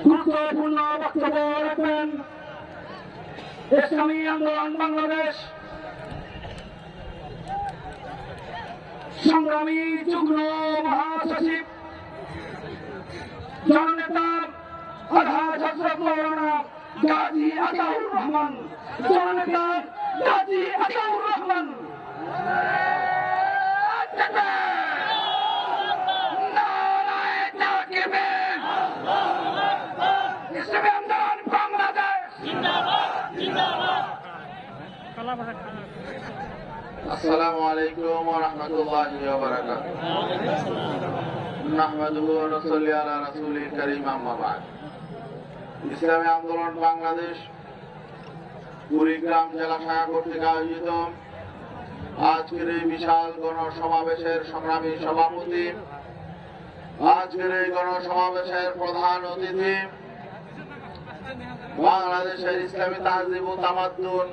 গুরুত্বপূর্ণ বক্তব্য রাখবেন ইসলামী আন্দোলন বাংলাদেশ সংগ্রামী যুগ্ম মহাসচিব জননেতা আলহাজ হযরত মাওলানা গাজী আতাউর রহমান, জননেতা গাজী আতাউর রহমান। ইসলামী আন্দোলন বাংলাদেশ আসসালামু আলাইকুম ওয়া রাহমাতুল্লাহি ওয়া বারাকাতুহু। নাহমাদুহু ওয়া নুসাল্লি আলা রাসূলিল কারীম, আম্মা বা'দ। ইসলামী আন্দোলন বাংলাদেশ কুড়িগ্রাম জেলা শাখা কর্তৃক আয়োজিত আজকের এই বিশাল গণসমাবেশের সংগ্রামী সভাপতি, আজকের এই গণসমাবেশের প্রধান অতিথি, বাংলাদেশের ইসলামী তাহজিব ও তামাদ্দুন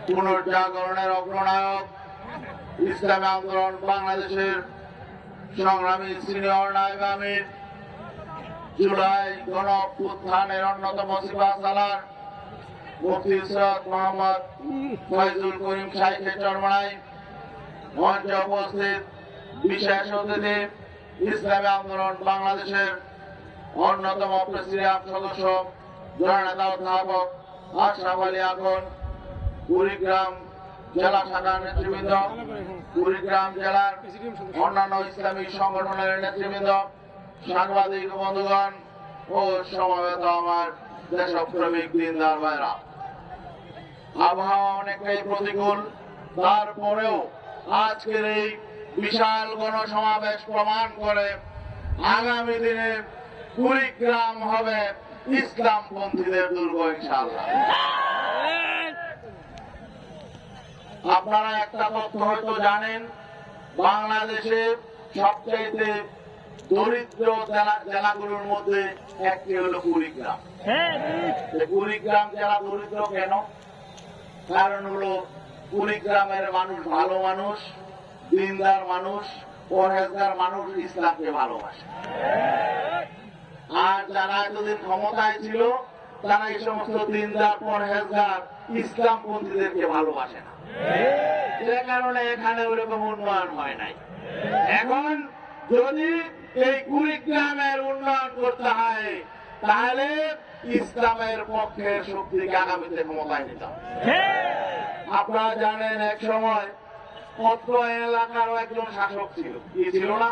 পুনর্জাগরণের অগ্রনায়ক, ইসলামী আন্দোলন বাংলাদেশের সংগ্রামী সিনিয়র নায়েব আমির, জুলাই গণ অভ্যুত্থানের অন্যতম সিপাহসালার মুফতি সৈয়দ মোহাম্মদ ফয়জুল করিম শাইখে চরমনাই, মঞ্চে উপস্থিত বিশেষ অতিথি, ইসলামী আন্দোলন বাংলাদেশের অন্যতম প্রেসিডিয়াম সদস্য জননেতা অধ্যাপক আশরাফ আলী আকন, কুড়িগ্রাম জেলা শাখার নেতৃবৃন্দ, কুড়িগ্রাম জেলার অন্যান্য ইসলামী সংগঠনের নেতৃবৃন্দ, সাংবাদিক বন্ধুগণ ও সমবেত আমার দেশপ্রেমিক দিনদার ভাইরা। আবহাওয়া অনেকটাই প্রতিকূল, তারপরেও আজকের এই বিশাল গণসমাবেশ প্রমাণ করে আগামী দিনে কুড়িগ্রাম হবে ইসলামপন্থীদের দুর্গ ইনশাআল্লাহ। আপনারা একটা তথ্য হয়তো জানেন, বাংলাদেশে সবচাইতে দরিদ্র জেলাগুলোর মধ্যে একটি হলো কুড়িগ্রাম। কুড়িগ্রাম জেলা দরিদ্র কেন? কারণ হলো কুড়িগ্রামের মানুষ ভালো মানুষ, দিনদার মানুষ, পরহেজগার মানুষ, ইসলামকে ভালোবাসে। আর যারা এতদিন ক্ষমতায় ছিল তারা এই সমস্ত দিনদার পরহেজগার ইসলামপন্থীদেরকে ভালোবাসে না, যে কারণে এখানে ওরকম উন্নয়ন হয় নাই। এখন যদি এই কুড়িগ্রামের উন্নয়ন করতে হয় তাহলে ইসলামের পক্ষের শক্তিকে আগামীতে ক্ষমতায় নিতে হবে। আপনারা জানেন এক সময় অত্র এলাকারও একজন শাসক ছিল, কি ছিল না?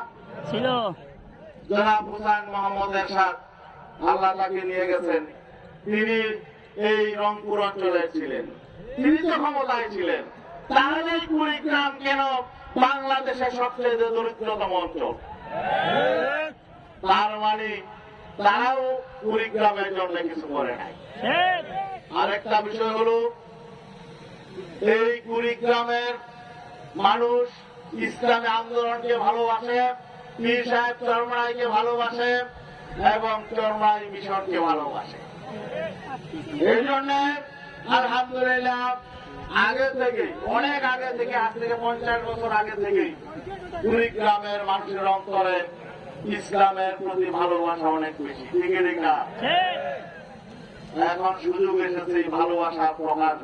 ছিল জনাব হুসাইন মোহাম্মদ এরশাদ, আল্লাহ তাকে নিয়ে গেছেন। তিনি এই রংপুর অঞ্চলের ছিলেন, তিনি তো ক্ষমতায় ছিলেন। তাহলে কুড়িগ্রাম কেন বাংলাদেশের সবচেয়ে দরিদ্রতম অঞ্চল? তার মানে তারাও কুড়িগ্রামের জন্য কিছু করে নাই। আরেকটা বিষয় হলো এই কুড়িগ্রামের মানুষ ইসলামী আন্দোলনকে ভালোবাসে, পীর সাহেব চরমনাইকে ভালোবাসে এবং চরমনাই মিশনকে ভালোবাসে। এই জন্য আলহামদুলিল্লাহ আগে থেকে, অনেক আগে থেকে, আজ থেকে 50 বছর আগে থেকে কুড়িগ্রামের মানুষের অন্তরে ইসলামের প্রতি ভালোবাসা অনেক বেশি। ঠিক না? এখন সুযোগ এসেছে এই ভালোবাসার প্রকাশ